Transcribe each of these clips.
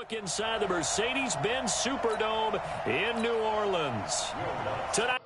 look inside the Mercedes-Benz Superdome in New Orleans. Tonight.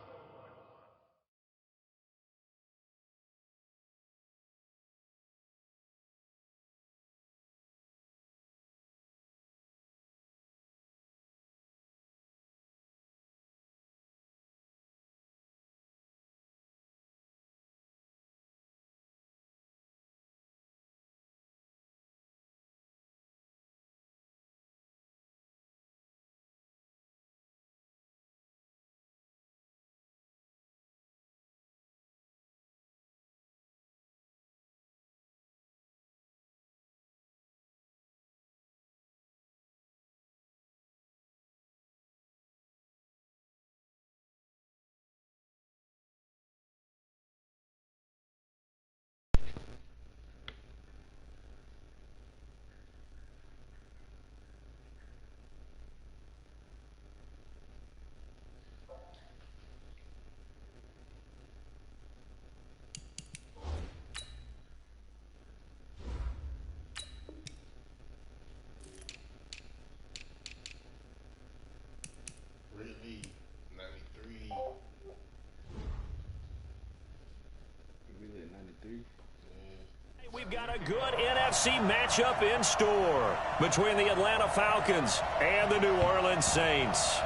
We've got a good NFC matchup in store between the Atlanta Falcons and the New Orleans Saints.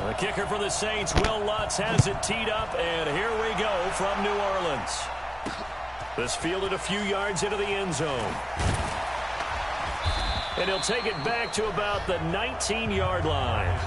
The kicker for the Saints, Will Lutz, has it teed up, and here we go from New Orleans. This fielded a few yards into the end zone. And he'll take it back to about the 19-yard line.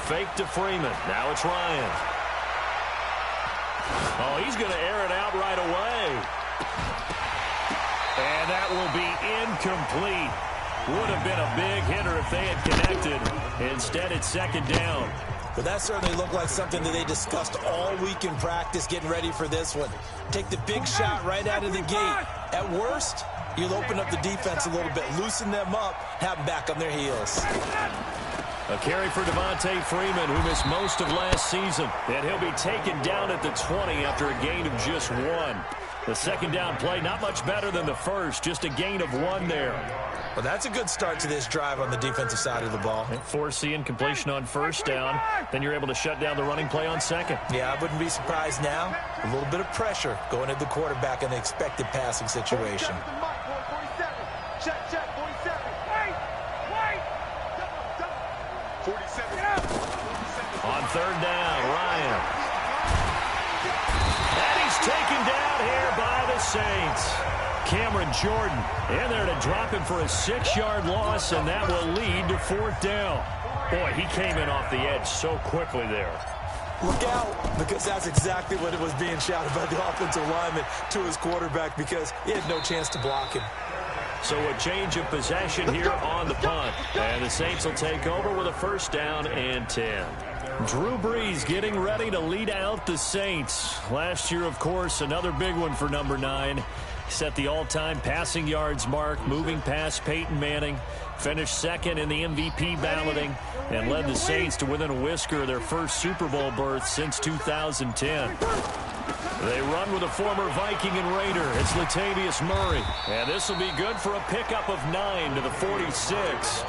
Fake to Freeman. Now it's Ryan. Oh, he's going to air it out right away. And that will be incomplete. Would have been a big hitter if they had connected. Instead, it's second down. But that certainly looked like something that they discussed all week in practice, getting ready for this one. Take the big shot right out of the gate. At worst, you'll open up the defense a little bit, loosen them up, have them back on their heels. A carry for Devontae Freeman, who missed most of last season. And he'll be taken down at the 20 after a gain of just 1. The second down play, not much better than the first, just a gain of 1 there. Well, that's a good start to this drive on the defensive side of the ball. Force the incompletion on first down. Then you're able to shut down the running play on second. Yeah, I wouldn't be surprised now. A little bit of pressure going at the quarterback in the expected passing situation. On third down, Ryan. And he's taken down here by the Saints. Cameron Jordan in there to drop him for a 6-yard loss, and that will lead to fourth down. Boy, he came in off the edge so quickly there. Look out, because that's exactly what it was being shouted by the offensive lineman to his quarterback, because he had no chance to block him. So a change of possession here on the punt. And the Saints will take over with a first down and 10. Drew Brees getting ready to lead out the Saints. Last year, of course, another big one for number 9. Set the all-time passing yards mark, moving past Peyton Manning. Finished second in the MVP balloting and led the Saints to within a whisker of their first Super Bowl berth since 2010. They run with a former Viking and Raider. It's Latavius Murray. And this will be good for a pickup of 9 to the 46.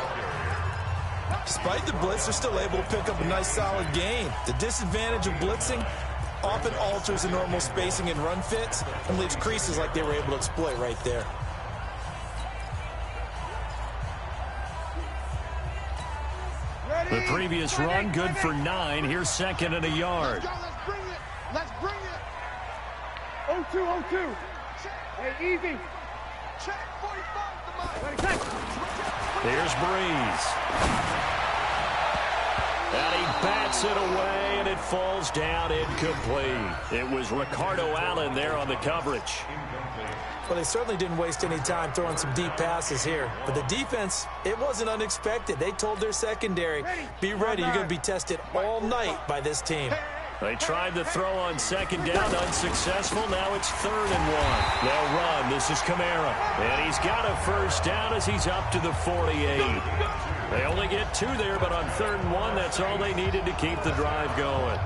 Despite the blitz, they're still able to pick up a nice solid gain. The disadvantage of blitzing often alters the normal spacing and run fits and leaves creases like they were able to exploit right there. The previous run good for 9. Here's second and a yard. Let's bring it. 0-2. Hey, easy. Check 45. Here's Breeze. And he bats it away, and it falls down incomplete. It was Ricardo Allen there on the coverage. Well, they certainly didn't waste any time throwing some deep passes here. But the defense, it wasn't unexpected. They told their secondary, be ready. You're going to be tested all night by this team. They tried to throw on second down, unsuccessful. Now it's 3rd and 1. They'll run. This is Kamara. And he's got a first down as he's up to the 48. They only get 2 there, but on 3rd and 1, that's all they needed to keep the drive going.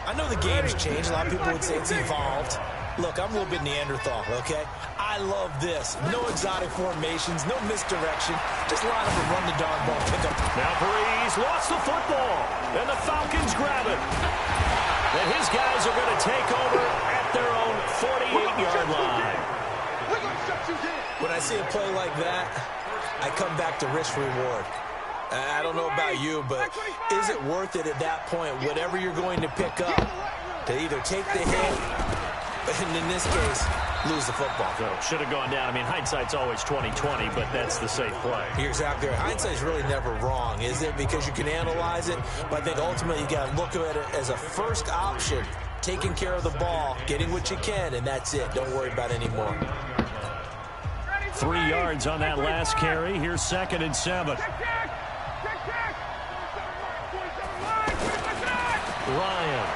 I know the game's changed. A lot of people would say it's evolved. Look, I'm a little bit Neanderthal, okay? I love this. No exotic formations, no misdirection. Just line up and run the dog ball, pick up. Now Breeze lost the football, and the Falcons grab it. And his guys are going to take over at their own 48-yard line. When I see a play like that, I come back to risk-reward. I don't know about you, but is it worth it at that point, whatever you're going to pick up, to either take the hit, and in this case, lose the football? So should have gone down. I mean, hindsight's always 20/20, but that's the safe play. You're exactly right. Hindsight's really never wrong, is it? Because you can analyze it, but I think ultimately you got to look at it as a first option, taking care of the ball, getting what you can, and that's it. Don't worry about it anymore. 3 yards on that last carry. Here's 2nd and 7. Ryan.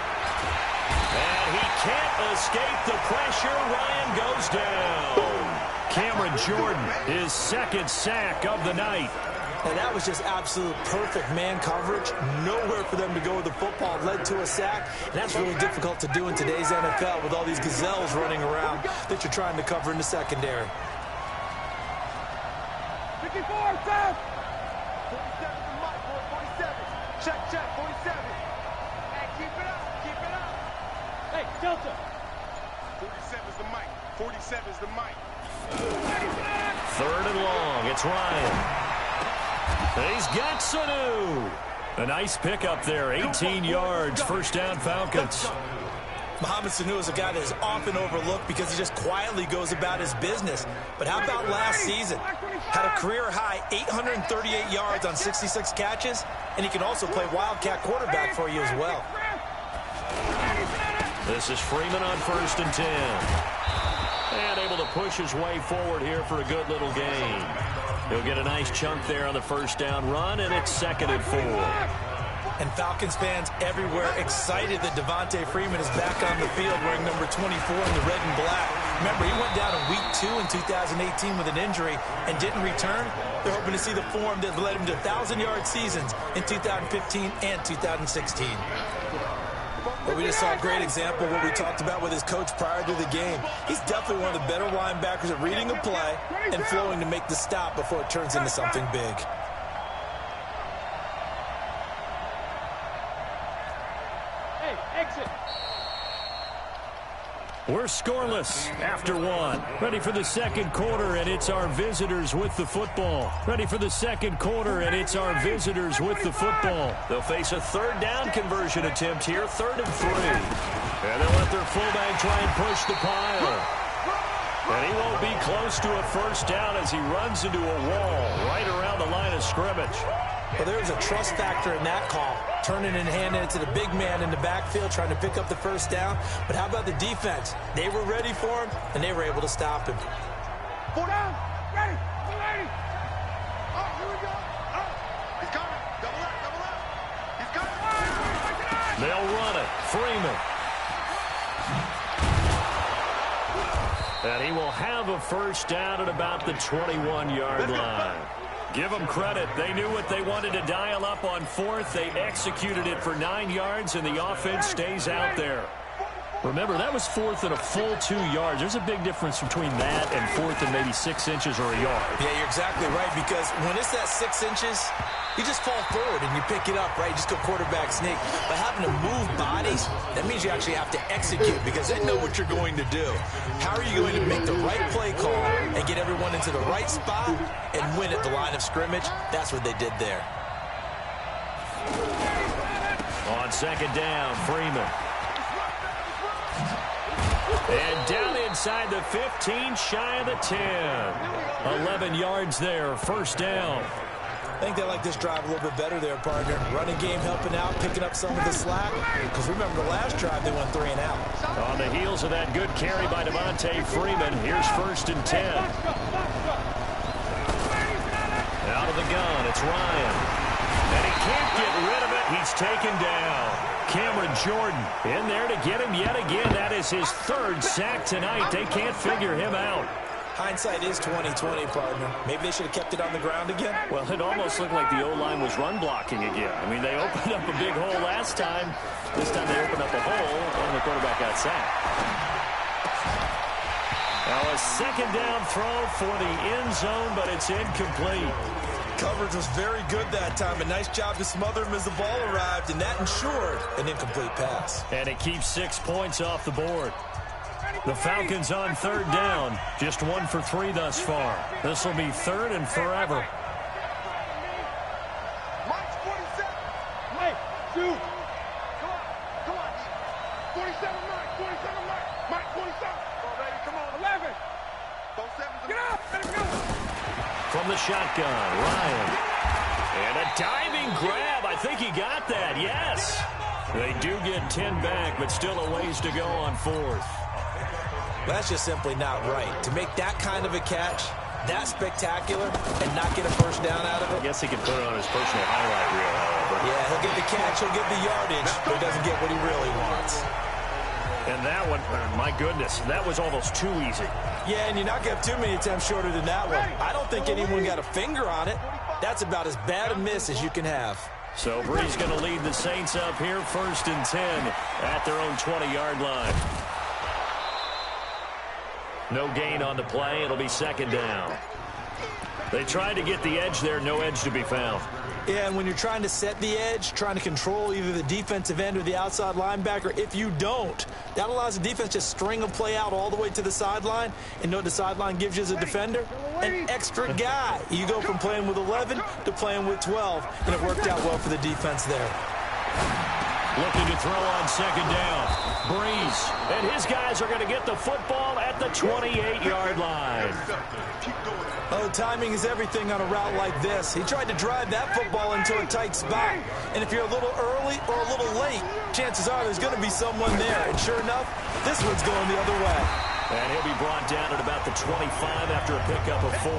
And he can't escape the pressure. Ryan goes down. Cameron Jordan, his 2nd sack of the night. And that was just absolute perfect man coverage. Nowhere for them to go with the football. Led to a sack. And that's really difficult to do in today's NFL with all these gazelles running around that you're trying to cover in the secondary. 54, Sam! 47 to Mike, 47. Check, 47. Hey, keep it up. Hey, Delta. 47's the Mike. 47's the Mike. 3rd and long. It's Ryan. He's got Sanu. A nice pickup there. 18 yards. First down, Falcons. Mohamed Sanu is a guy that is often overlooked because he just quietly goes about his business. But how about last season? Had a career-high 838 yards on 66 catches, and he can also play wildcat quarterback for you as well. This is Freeman on 1st and 10. And able to push his way forward here for a good little gain. He'll get a nice chunk there on the first down run, and it's 2nd and 4. And Falcons fans everywhere excited that Devontae Freeman is back on the field wearing number 24 in the red and black. Remember, he went down in week 2 in 2018 with an injury and didn't return. They're hoping to see the form that led him to 1,000-yard seasons in 2015 and 2016. But we just saw a great example of what we talked about with his coach prior to the game. He's definitely one of the better linebackers at reading a play and flowing to make the stop before it turns into something big. We're scoreless after 1. Ready for the 2nd quarter, and it's our visitors with the football. Ready for the 2nd quarter, and it's our visitors with the football. They'll face a 3rd down conversion attempt here, 3rd and 3. And they'll let their fullback try and push the pile. And he won't be close to a first down as he runs into a wall right around the line of scrimmage. Well, there's a trust factor in that call. Turning and handing it to the big man in the backfield, trying to pick up the first down. But how about the defense? They were ready for him, and they were able to stop him. 4 down. Ready. 280. Oh, here we go. Oh, he's coming. Double up. He's coming. They'll run it. Freeman. And he will have a first down at about the 21-yard line. Give them credit. They knew what they wanted to dial up on 4th. They executed it for 9 yards, and the offense stays out there. Remember, that was 4th and a full 2 yards. There's a big difference between that and 4th and maybe 6 inches or a yard. Yeah, you're exactly right, because when it's that 6 inches, you just fall forward and you pick it up, right? You just go quarterback sneak. But having to move bodies, that means you actually have to execute because they know what you're going to do. How are you going to make the right play call and get everyone into the right spot and win at the line of scrimmage? That's what they did there. On 2nd down, Freeman. And down inside the 15, shy of the 10. 11 yards there, first down. I think they like this drive a little bit better there, partner. Running game helping out, picking up some of the slack. Because remember, the last drive, they went 3 and out. On the heels of that good carry by Devontae Freeman, here's 1st and 10. Out of the gun, it's Ryan. And he can't get rid of it. He's taken down. Cameron Jordan in there to get him yet again. That is his 3rd sack tonight. They can't figure him out. Hindsight is 20/20, partner. Maybe they should have kept it on the ground again. Well, it almost looked like the O-line was run blocking again. I mean, they opened up a big hole last time. This time they opened up a hole, and the quarterback got sacked. Now a 2nd down throw for the end zone, but it's incomplete. Coverage was very good that time. A nice job to smother him as the ball arrived, and that ensured an incomplete pass. And it keeps 6 points off the board. The Falcons on 3rd down. Just 1 for 3 thus far. This will be 3rd and forever. Mike's 47. Mike, 2. Come on. 47, Mike. 47, Mike. Mike, 47. Come on, baby. Come on. 11. Those 7s. Get up. Let him go. From the shotgun, Ryan. And a diving grab. I think he got that. Yes. They do get 10 back, but still a ways to go on 4th. That's just simply not right. To make that kind of a catch, that spectacular, and not get a 1st down out of it. I guess he can put it on his personal highlight reel, however. Yeah, he'll get the catch, he'll get the yardage, but he doesn't get what he really wants. And that one, my goodness, that was almost too easy. Yeah, and you're not going to have too many attempts shorter than that one. I don't think anyone got a finger on it. That's about as bad a miss as you can have. So Bree's going to lead the Saints up here, 1st and 10 at their own 20-yard line. No gain on the play. It'll be 2nd down. They tried to get the edge there. No edge to be found. Yeah, and when you're trying to set the edge, trying to control either the defensive end or the outside linebacker, if you don't, that allows the defense to string a play out all the way to the sideline. And know what the sideline gives you as a defender? An extra guy. You go from playing with 11 to playing with 12, and it worked out well for the defense there. Looking to throw on 2nd down. Breeze. And his guys are going to get the football at the 28-yard line. Oh, timing is everything on a route like this. He tried to drive that football into a tight spot. And if you're a little early or a little late, chances are there's going to be someone there. And sure enough, this one's going the other way. And he'll be brought down at about the 25 after a pickup of 4.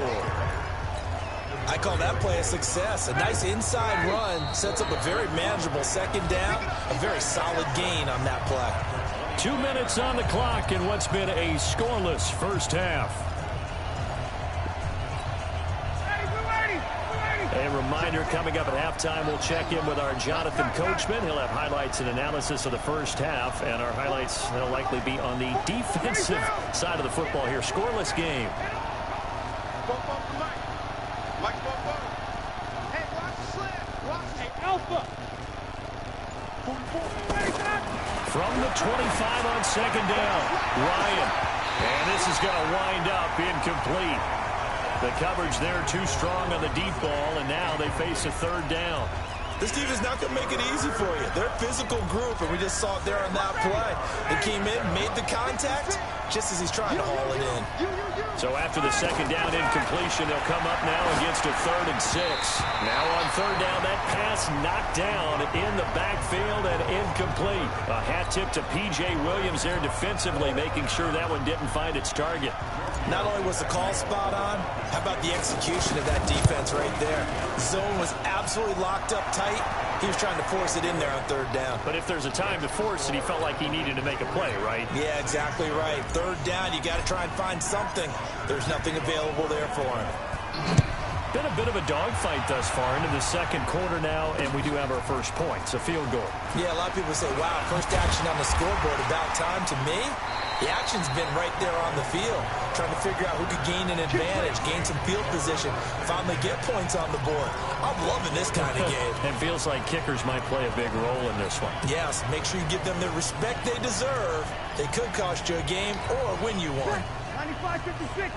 I call that play a success. A nice inside run sets up a very manageable 2nd down. A very solid gain on that play. 2 minutes on the clock in what's been a scoreless 1st half. A reminder, coming up at halftime, we'll check in with our Jonathan Coachman. He'll have highlights and analysis of the 1st half, and our highlights will likely be on the defensive side of the football here. Scoreless game. From the 25 on 2nd down, Ryan. And this is going to wind up incomplete. The coverage there too strong on the deep ball, and now they face a 3rd down. This team is not going to make it easy for you. They're a physical group, and we just saw it there on that play. They came in, made the contact, just as he's trying to haul it in. So after the 2nd down incompletion, they'll come up now against a 3rd and 6. Now on 3rd down, that pass knocked down in the backfield and incomplete. A hat tip to P.J. Williams there defensively, making sure that one didn't find its target. Not only was the call spot on, how about the execution of that defense right there? Zone was absolutely locked up tight. He was trying to force it in there on 3rd down. But if there's a time to force it, he felt like he needed to make a play, right? Yeah, exactly right. 3rd down, you got to try and find something. There's nothing available there for him. Been a bit of a dogfight thus far into the 2nd quarter now, and we do have our 1st point. It's a field goal. Yeah, a lot of people say, wow, first action on the scoreboard, about time. To me, the action's been right there on the field, trying to figure out who could gain an advantage, gain some field position, finally get points on the board. I'm loving this kind of game. It feels like kickers might play a big role in this one. Yes, make sure you give them the respect they deserve. They could cost you a game or win you one. 95-56,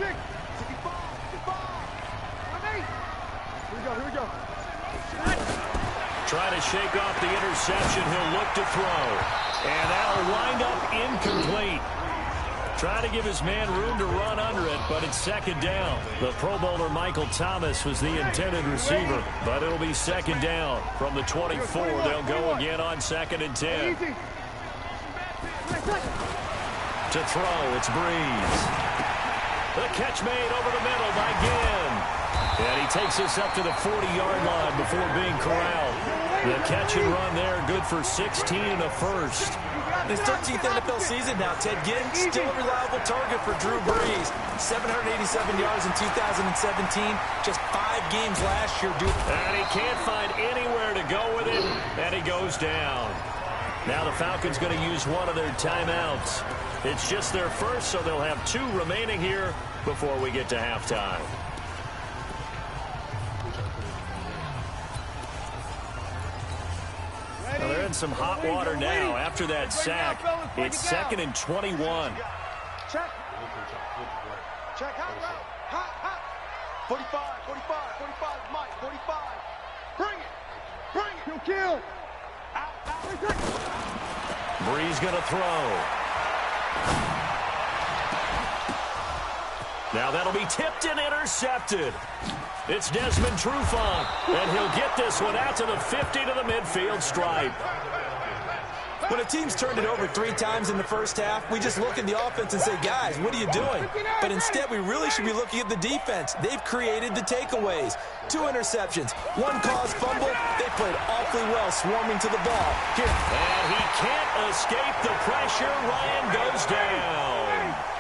95-56. 65, 65. Here we go. Try to shake off the interception. He'll look to throw. And that'll wind up incomplete. Trying to give his man room to run under it, but it's second down. The Pro Bowler Michael Thomas was the intended receiver, but it'll be second down. From the 24, they'll go again on 2nd and 10. To throw, it's Breeze. The catch made over the middle by Gm. And he takes us up to the 40-yard line before being corralled. The catch and run there, good for 16 and a first. His 13th NFL season now, Ted Ginn, still a reliable target for Drew Brees. 787 yards in 2017, just 5 games last year. And he can't find anywhere to go with it, and he goes down. Now the Falcons going to use one of their timeouts. It's just their first, so they'll have 2 remaining here before we get to halftime. Well, they're in some hot water now. After that sack, it's 2nd and 21. Check. Check. Hot. 45, Mike, 45. Bring it. Kill. Out. Breeze going to throw. Now that'll be tipped and intercepted. It's Desmond Trufant, and he'll get this one out to the 50 to the midfield stripe. When a team's turned it over 3 times in the first half, we just look at the offense and say, guys, what are you doing? But instead, we really should be looking at the defense. They've created the takeaways. 2 interceptions, 1 caused fumble. They played awfully well swarming to the ball. Here. And he can't escape the pressure. Ryan goes down.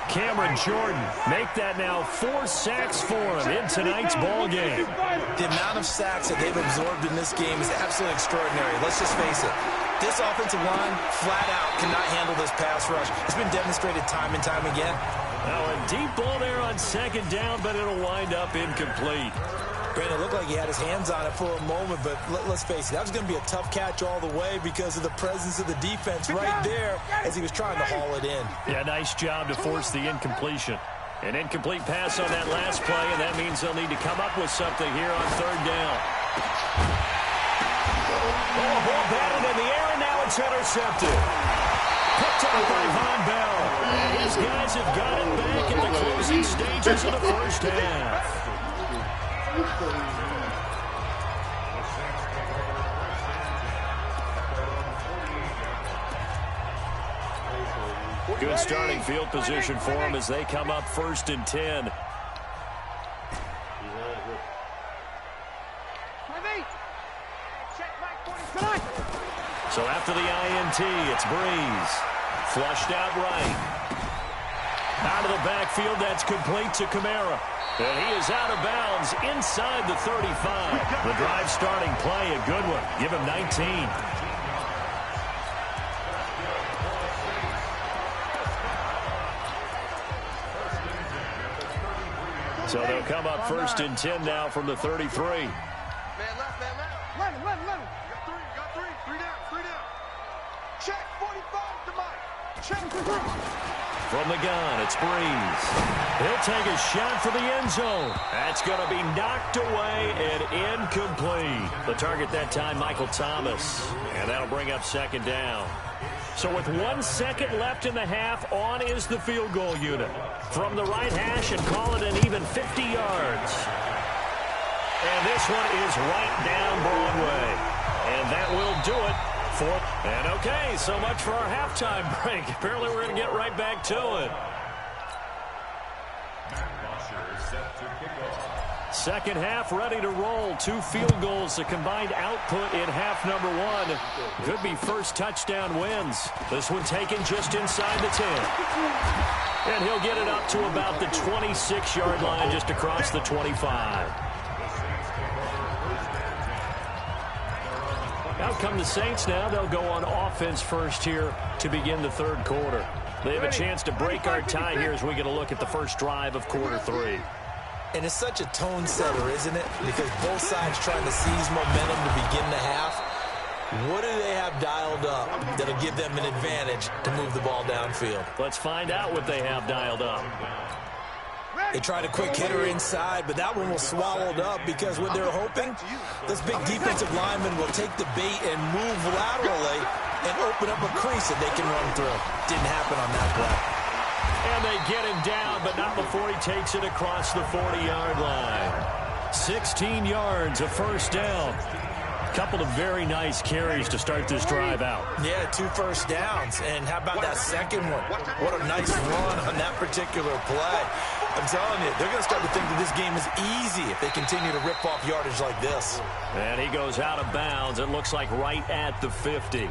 Cameron Jordan make that now 4 sacks for him in tonight's ball game. The amount of sacks that they've absorbed in this game is absolutely extraordinary. Let's just face it. This offensive line, flat out, cannot handle this pass rush. It's been demonstrated time and time again. Now a deep ball there on 2nd down, but it'll wind up incomplete. Brandon, it looked like he had his hands on it for a moment, but let's face it, that was going to be a tough catch all the way because of the presence of the defense right there as he was trying to haul it in. Yeah, nice job to force the incompletion. An incomplete pass on that last play, and that means they'll need to come up with something here on 3rd down. Oh, ball batted in the air, and now it's intercepted. Picked up by Von Bell. And his guys have got it back at the closing stages of the first half. Good starting field position for them as they come up 1st and 10. So after the INT, it's Breeze. Flushed out right. Out of the backfield, that's complete to Kamara. And he is out of bounds inside the 35. The drive starting play, a good one. Give him 19. So they'll come up 1st and 10 now from the 33. Man left. Let him. Got three. Three down. Check, 45 to Mike. Check. From the gun, it's Breeze. He'll take a shot for the end zone. That's going to be knocked away and incomplete. The target that time, Michael Thomas. And that'll bring up 2nd down. So with 1 second left in the half, on is the field goal unit. From the right hash and call it an even 50 yards. And this one is right down Broadway. And that will do it. And okay, so much for our halftime break. Apparently we're going to get right back to it. Second half ready to roll. 2 field goals, the combined output in half number 1. Could be first touchdown wins. This one taken just inside the 10. And he'll get it up to about the 26-yard line, just across the 25. Out come the Saints now. They'll go on offense first here to begin the 3rd quarter. They have a chance to break our tie here as we get a look at the first drive of quarter 3. And it's such a tone setter, isn't it? Because both sides trying to seize momentum to begin the half. What do they have dialed up that'll give them an advantage to move the ball downfield? Let's find out what they have dialed up. They tried a quick hitter inside, but that one was swallowed up because what they're hoping, this big defensive lineman will take the bait and move laterally and open up a crease that they can run through. Didn't happen on that play. And they get him down, but not before he takes it across the 40-yard line. 16 yards, a first down. Couple of very nice carries to start this drive out. Yeah, 2 first downs. And how about that second one? What a nice run on that particular play. I'm telling you, they're going to start to think that this game is easy if they continue to rip off yardage like this. And he goes out of bounds. It looks like right at the 50.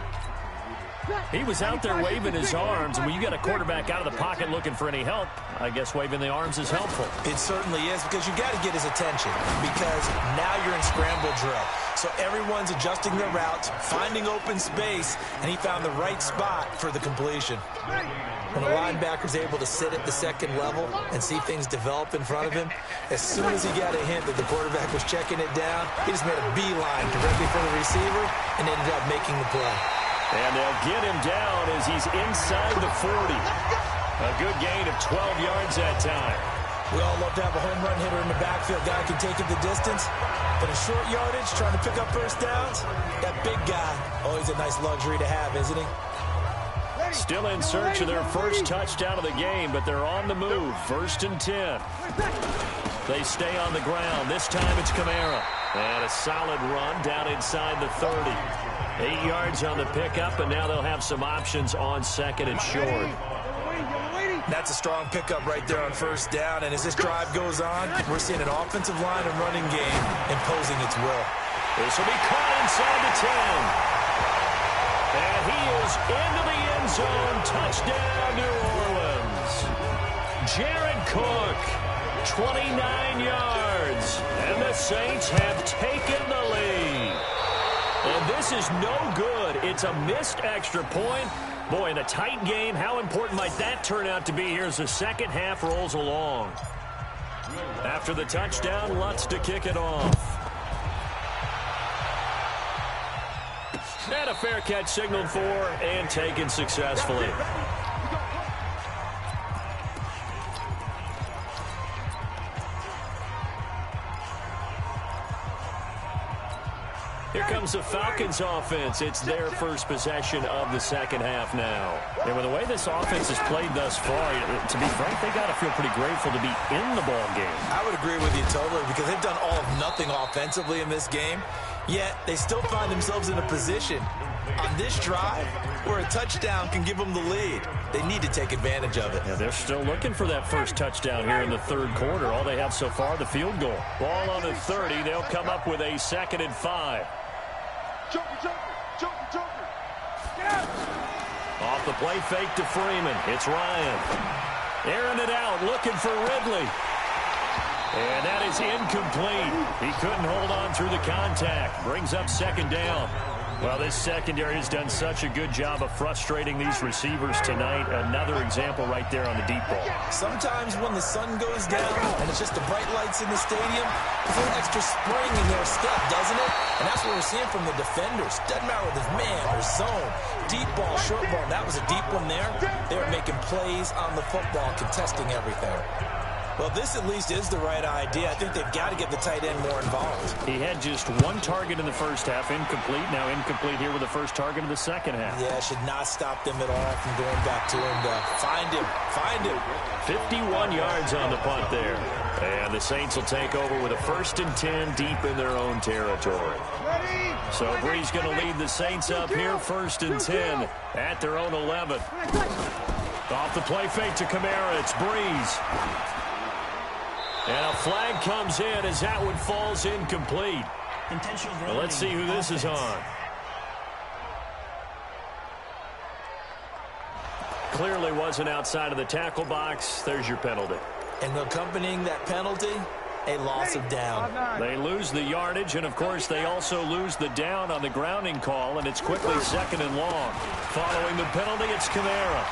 He was out there waving his arms, and when you got a quarterback out of the pocket looking for any help, I guess waving the arms is helpful. It certainly is, because you got to get his attention, because now you're in scramble drill. So everyone's adjusting their routes, finding open space, and he found the right spot for the completion. When a linebacker's able to sit at the second level and see things develop in front of him, as soon as he got a hint that the quarterback was checking it down, he just made a beeline directly for the receiver and ended up making the play. And they'll get him down as he's inside the 40. A good gain of 12 yards that time. We all love to have a home run hitter in the backfield. Guy can take it the distance. But in short yardage, trying to pick up first downs, that big guy, always a nice luxury to have, isn't he? Still in search of their first touchdown of the game, but they're on the move. 1st and 10. They stay on the ground. This time it's Kamara. And a solid run down inside the 30. 8 yards on the pickup, and now they'll have some options on 2nd and short. That's a strong pickup right there on first down, and as this drive goes on, we're seeing an offensive line and running game imposing its will. This will be caught inside the 10. And he is into the end zone. Touchdown, New Orleans. Jared Cook, 29 yards, and the Saints have taken the lead. And this is no good. It's a missed extra point. Boy, in a tight game, how important might that turn out to be here as the second half rolls along? After the touchdown, Lutz to kick it off. And a fair catch signaled for and taken successfully. Here comes the Falcons offense. It's their first possession of the second half now. And with the way this offense has played thus far, to be frank, they got to feel pretty grateful to be in the ball game. I would agree with you totally, because they've done all of nothing offensively in this game, yet they still find themselves in a position on this drive where a touchdown can give them the lead. They need to take advantage of it. Yeah, they're still looking for that first touchdown here in the third quarter. All they have so far, the field goal. Ball on the 30. They'll come up with a 2nd and 5. Off the play fake to Freeman. It's Ryan. Airing it out, looking for Ridley. And that is incomplete. He couldn't hold on through the contact. Brings up 2nd down. Well, this secondary has done such a good job of frustrating these receivers tonight. Another example right there on the deep ball. Sometimes when the sun goes down and it's just the bright lights in the stadium, there's a little extra spring in their step, doesn't it? And that's what we're seeing from the defenders. Doesn't matter whether it's man or zone. Deep ball, short ball. That was a deep one there. They were making plays on the football, contesting everything. Well, this at least is the right idea. I think they've got to get the tight end more involved. He had just 1 target in the first half, incomplete. Now incomplete here with the first target of the second half. Yeah, should not stop them at all from going back to him to find him. Find him. 51 yards on the punt there. And the Saints will take over with a 1st and 10 deep in their own territory. So Brees going to lead the Saints up here, 1st and 10 at their own 11. Off the play fake to Kamara, it's Brees. And a flag comes in as that one falls incomplete. Well, let's see who this is on. Clearly wasn't outside of the tackle box. There's your penalty. And accompanying that penalty, a loss of down. They lose the yardage, and, of course, they also lose the down on the grounding call, and it's quickly 2nd and long. Following the penalty, it's Kamara.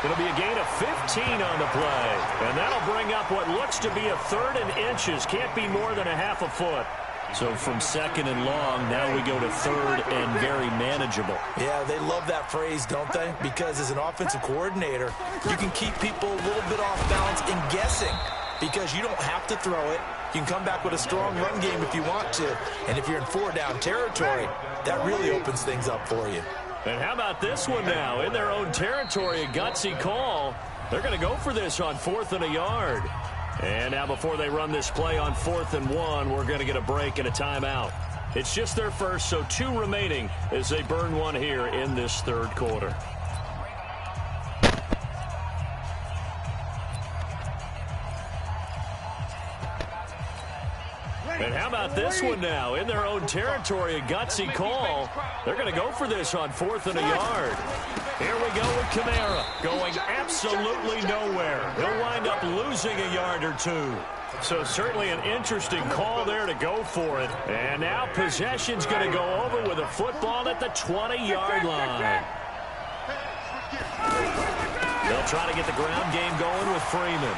It'll be a gain of 15 on the play. And that'll bring up what looks to be a 3rd and inches. Can't be more than a half a foot. So from 2nd and long, now we go to 3rd and very manageable. Yeah, they love that phrase, don't they? Because as an offensive coordinator, you can keep people a little bit off balance and guessing. Because you don't have to throw it. You can come back with a strong run game if you want to. And if you're in 4-down territory, that really opens things up for you. And how about this one now? In their own territory, a gutsy call. They're going to go for this on 4th and a yard. And now before they run this play on 4th and 1, we're going to get a break and a timeout. It's just their first, so 2 remaining as they burn one here in this 3rd quarter. And how about this one now? In their own territory, a gutsy call. They're going to go for this on 4th and a yard. Here we go with Kamara, going absolutely nowhere. He'll wind up losing a yard or 2. So certainly an interesting call there to go for it. And now possession's going to go over with a football at the 20-yard line. They'll try to get the ground game going with Freeman.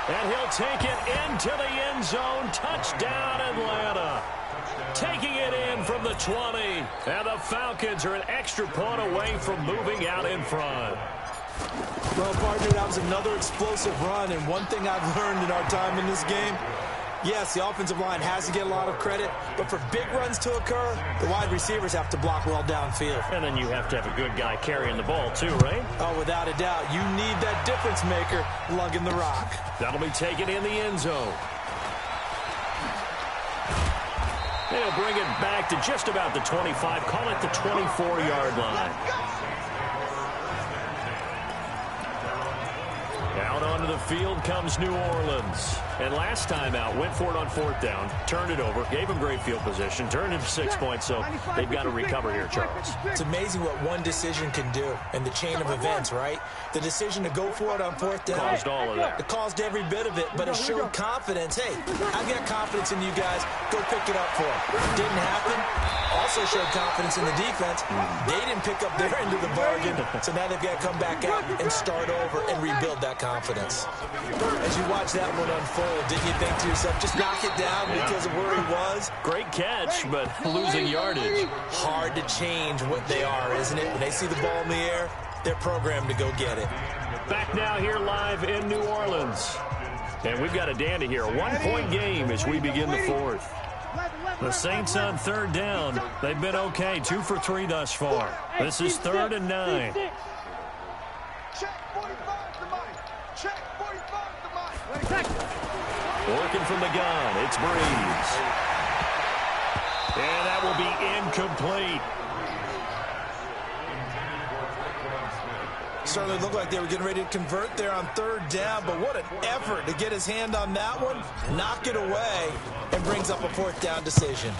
And he'll take it into the end zone. Touchdown, Atlanta. Taking it in from the 20. And the Falcons are an extra point away from moving out in front. Well, partner, that was another explosive run. And one thing I've learned in our time in this game, yes, the offensive line has to get a lot of credit, but for big runs to occur, the wide receivers have to block well downfield. And then you have to have a good guy carrying the ball too, right? Oh, without a doubt. You need that difference maker lugging the rock. That'll be taken in the end zone. They'll bring it back to just about the 25. Call it the 24-yard line. Out onto the field comes New Orleans. And last time out, went for it on 4th down, turned it over, gave them great field position, turned it to 6 points, so they've got to recover here, Charles. It's amazing what one decision can do in the chain of events, right? The decision to go for it on 4th down. Caused all of that. It caused every bit of it, but it showed confidence. Hey, I've got confidence in you guys. Go pick it up for them. Didn't happen. Also showed confidence in the defense. They didn't pick up their end of the bargain, so now they've got to come back out and start over and rebuild that confidence. As you watch that one unfold, didn't you think to yourself, just knock it down because of where he was? Great catch, but losing yardage. Hard to change what they are, isn't it? When they see the ball in the air, they're programmed to go get it. Back now here live in New Orleans. And we've got a dandy here. A 1-point game as we begin the 4th. The Saints on 3rd down. They've been okay. 2 for 3 thus far. This is 3rd and 9. Working from the gun, it's Breeze. And that will be incomplete. Certainly looked like they were getting ready to convert there on 3rd down, but what an effort to get his hand on that one, knock it away, and brings up a 4th down decision.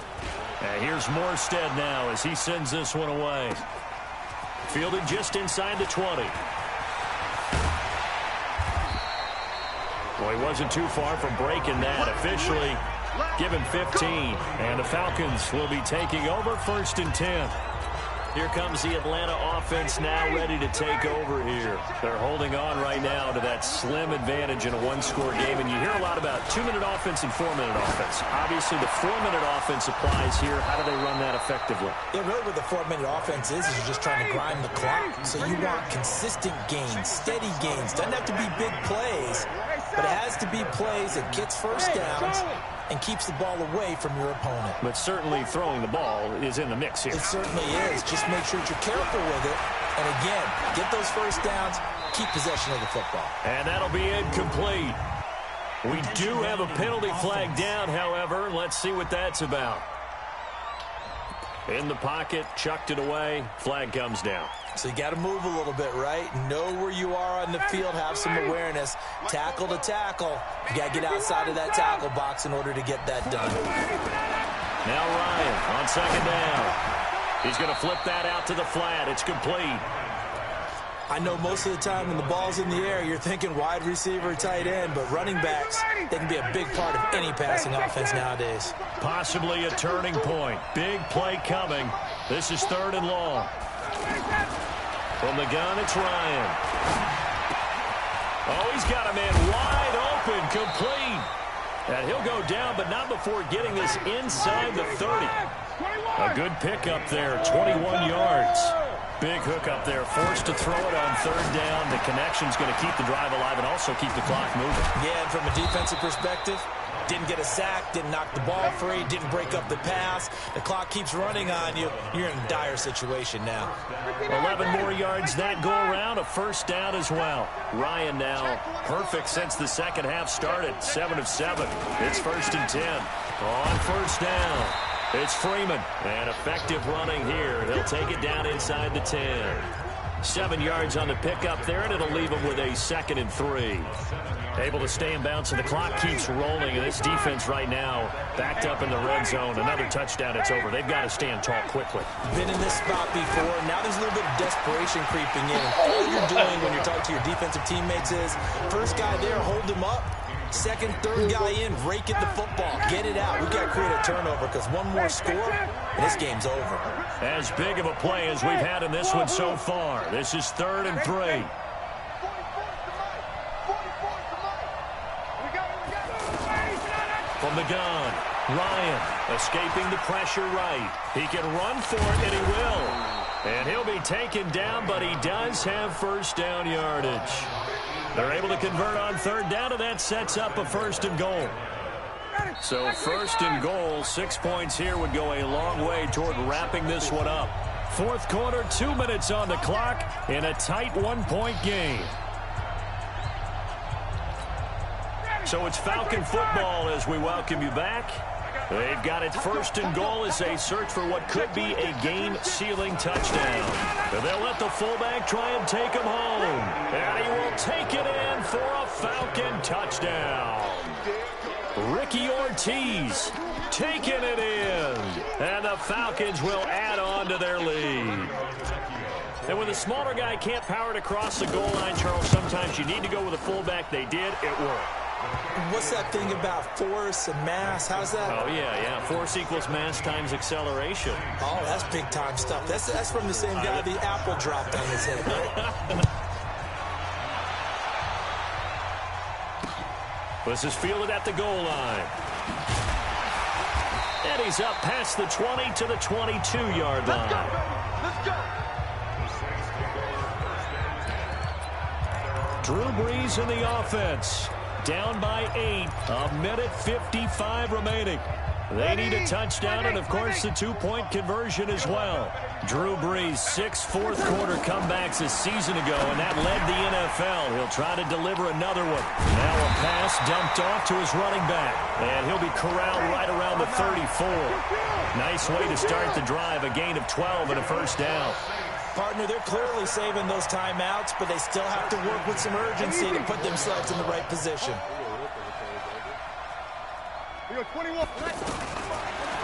And here's Morstead now as he sends this one away. Fielded just inside the 20. Well, he wasn't too far from breaking that. Officially given 15. And the Falcons will be taking over 1st and 10. Here comes the Atlanta offense now ready to take over here. They're holding on right now to that slim advantage in a 1-score game. And you hear a lot about 2-minute offense and 4-minute offense. Obviously, the 4-minute offense applies here. How do they run that effectively? Yeah, really what the 4-minute offense is you're just trying to grind the clock. So you want consistent gains, steady gains. Doesn't have to be big plays, but it has to be plays that gets first downs and keeps the ball away from your opponent. But certainly throwing the ball is in the mix here. It certainly is. Just make sure that you're careful with it. And again, get those first downs, keep possession of the football. And that'll be incomplete. We do have a penalty flag down, however. Let's see what that's about. In the pocket, chucked it away, flag comes down. So you got to move a little bit, right? Know where you are on the field, have some awareness. Tackle to tackle. You got to get outside of that tackle box in order to get that done. Now Ryan on 2nd down. He's going to flip that out to the flat. It's complete. I know most of the time when the ball's in the air, you're thinking wide receiver, tight end, but running backs, they can be a big part of any passing offense nowadays. Possibly a turning point. Big play coming. This is 3rd and long. From the gun, it's Ryan. Oh, he's got a man wide open, complete. And he'll go down, but not before getting this inside the 30. A good pickup there, 21 yards. Big hook up there, forced to throw it on 3rd down. The connection's going to keep the drive alive and also keep the clock moving. Yeah, and from a defensive perspective, Didn't get a sack, didn't knock the ball free, didn't break up the pass. The clock keeps running on you. You're in a dire situation now. 11 more yards that go around, a first down as well. Ryan now perfect since the second half started, 7 of 7. It's 1st and 10. On first down, it's Freeman. And effective running here. He'll take it down inside the 10. 7 yards on the pickup there, and it'll leave him with a 2nd and 3. Able to stay in bounds, and the clock keeps rolling. And this defense right now backed up in the red zone. Another touchdown, it's over. They've got to stand tall quickly. Been in this spot before. Now there's a little bit of desperation creeping in. All you're doing when you're talking to your defensive teammates is, first guy there, hold him up. Second, third guy in, rake at the football. Get it out. We've got to create a turnover because one more score, and this game's over. As big of a play as we've had in this one so far. This is 3rd and 3. From the gun, Ryan escaping the pressure right. He can run for it, and he will. And he'll be taken down, but he does have first down yardage. They're able to convert on 3rd down, and that sets up a 1st and goal. So 1st and goal, 6 points here would go a long way toward wrapping this one up. 4th quarter, 2 minutes on the clock in a tight 1-point game. So it's Falcon football as we welcome you back. They've got it 1st and goal as they search for what could be a game-sealing touchdown. And they'll let the fullback try and take him home. And he will take it in for a Falcon touchdown. Ricky Ortiz taking it in. And the Falcons will add on to their lead. And when the smaller guy can't power it across the goal line, Charles, sometimes you need to go with a fullback. They did. It worked. What's that thing about force and mass? How's that? Oh, yeah. Force equals mass times acceleration. Oh, that's big-time stuff. That's from the same guy the apple dropped on his head, right? This is fielded at the goal line. And he's up past the 20 to the 22-yard line. Let's go. Drew Brees in the offense. Down by 8. A minute 55 remaining. They need a touchdown and, of course, the 2-point conversion as well. Drew Brees, 6 fourth-quarter comebacks a season ago, and that led the NFL. He'll try to deliver another one. Now a pass dumped off to his running back, and he'll be corralled right around the 34. Nice way to start the drive, a gain of 12 and a first down. Partner, they're clearly saving those timeouts, but they still have to work with some urgency to put themselves in the right position.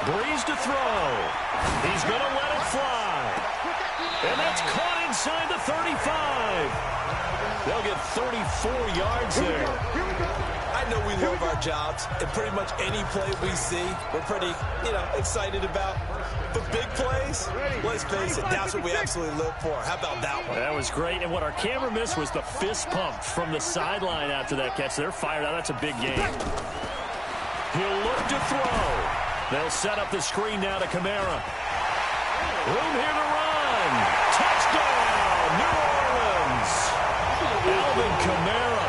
Brees to throw. He's going to let it fly. And that's caught inside the 35. They'll get 34 yards there. I know we love our jobs, and pretty much any play we see, we're pretty, excited about. But big plays, let's face it, that's what we absolutely live for. How about that one? That was great. And what our camera missed was the fist pump from the sideline after that catch. They're fired out. That's a big game. He'll look to throw. They'll set up the screen now to Kamara. Room here to run. Touchdown, New Orleans. Alvin Kamara,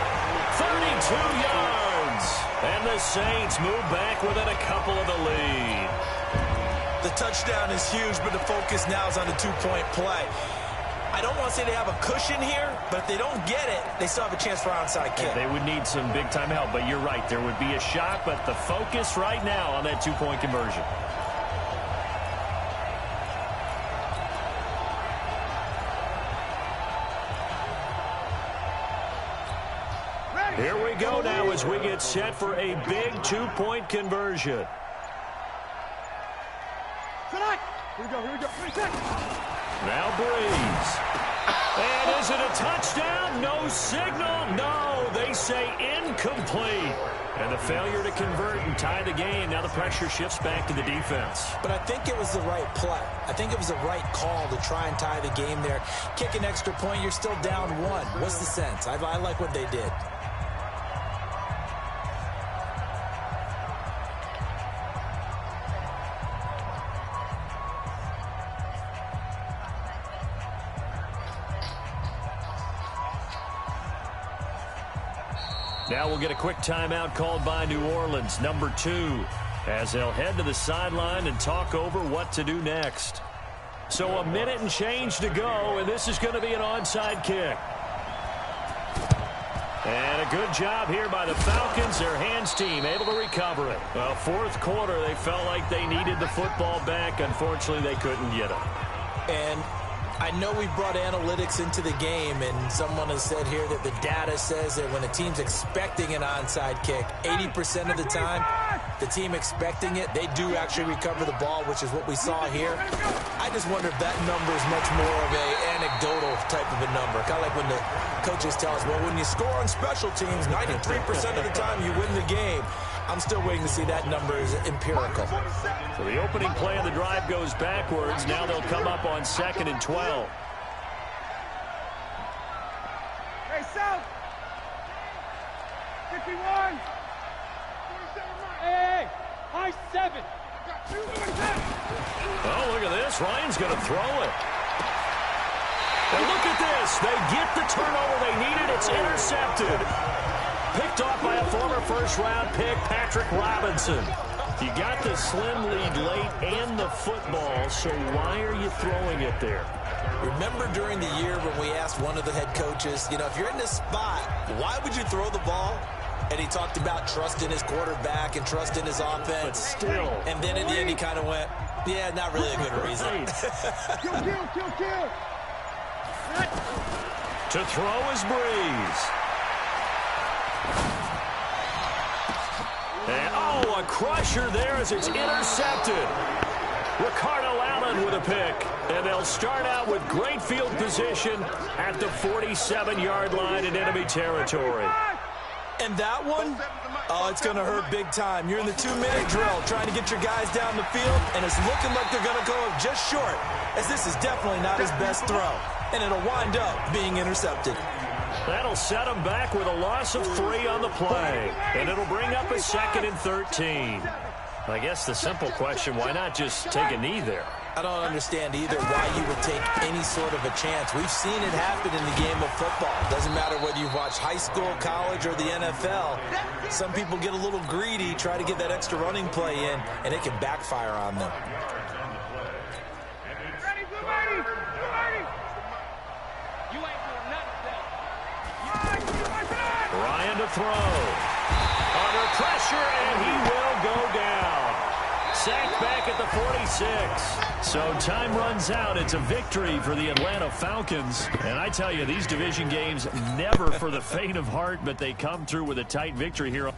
32 yards. And the Saints move back within a couple of the lead. The touchdown is huge, but the focus now is on the 2-point play. I don't want to say they have a cushion here, but if they don't get it, they still have a chance for onside kick. They would need some big-time help, but you're right. There would be a shot, but the focus right now on that 2-point conversion. Here we go now as we get set for a big 2-point conversion. Here we go. Now Brees. And is it a touchdown? No signal. No, they say incomplete. And the failure to convert and tie the game. Now the pressure shifts back to the defense. But I think it was the right play. I think it was the right call to try and tie the game there. Kick an extra point, you're still down 1. What's the sense? I like what they did. Now we'll get a quick timeout called by New Orleans, number 2, as they'll head to the sideline and talk over what to do next. So a minute and change to go, and this is going to be an onside kick. And a good job here by the Falcons, their hands team, able to recover it. Well, fourth quarter, they felt like they needed the football back. Unfortunately, they couldn't get it. And I know we brought analytics into the game, and someone has said here that the data says that when a team's expecting an onside kick, 80% of the time, the team expecting it, they do actually recover the ball, which is what we saw here. I just wonder if that number is much more of an anecdotal type of a number. Kind of like when the coaches tell us, well, when you score on special teams, 93% of the time you win the game. I'm still waiting to see that number is empirical. So the opening play of the drive goes backwards. Now they'll come up on 2nd and 12. Hey, South. 51. Hey, high 7. Oh, look at this. Ryan's going to throw it. And look at this. They get the turnover they needed. It's intercepted. Picked off by a former first-round pick, Patrick Robinson. You got the slim lead late and the football, so why are you throwing it there? Remember during the year when we asked one of the head coaches, you know, if you're in this spot, why would you throw the ball? And he talked about trust in his quarterback and trust in his offense. But still. And then at the end he kind of went, yeah, not really a good reason. Kill. To throw is Breeze. And, oh, a crusher there as it's intercepted. Ricardo Allen with a pick. And they'll start out with great field position at the 47-yard line in enemy territory. And that one, oh, it's going to hurt big time. You're in the 2-minute drill trying to get your guys down the field, and it's looking like they're going to go just short, as this is definitely not his best throw. And it'll wind up being intercepted. That'll set them back with a loss of 3 on the play. And it'll bring up a 2nd and 13. I guess the simple question, why not just take a knee there? I don't understand either why you would take any sort of a chance. We've seen it happen in the game of football. Doesn't matter whether you've watched high school, college, or the NFL. Some people get a little greedy, try to get that extra running play in, and it can backfire on them. Ryan to throw. Under pressure, and he will go down. Sacked back at the 46. So time runs out. It's a victory for the Atlanta Falcons. And I tell you, these division games never for the faint of heart, but they come through with a tight victory here.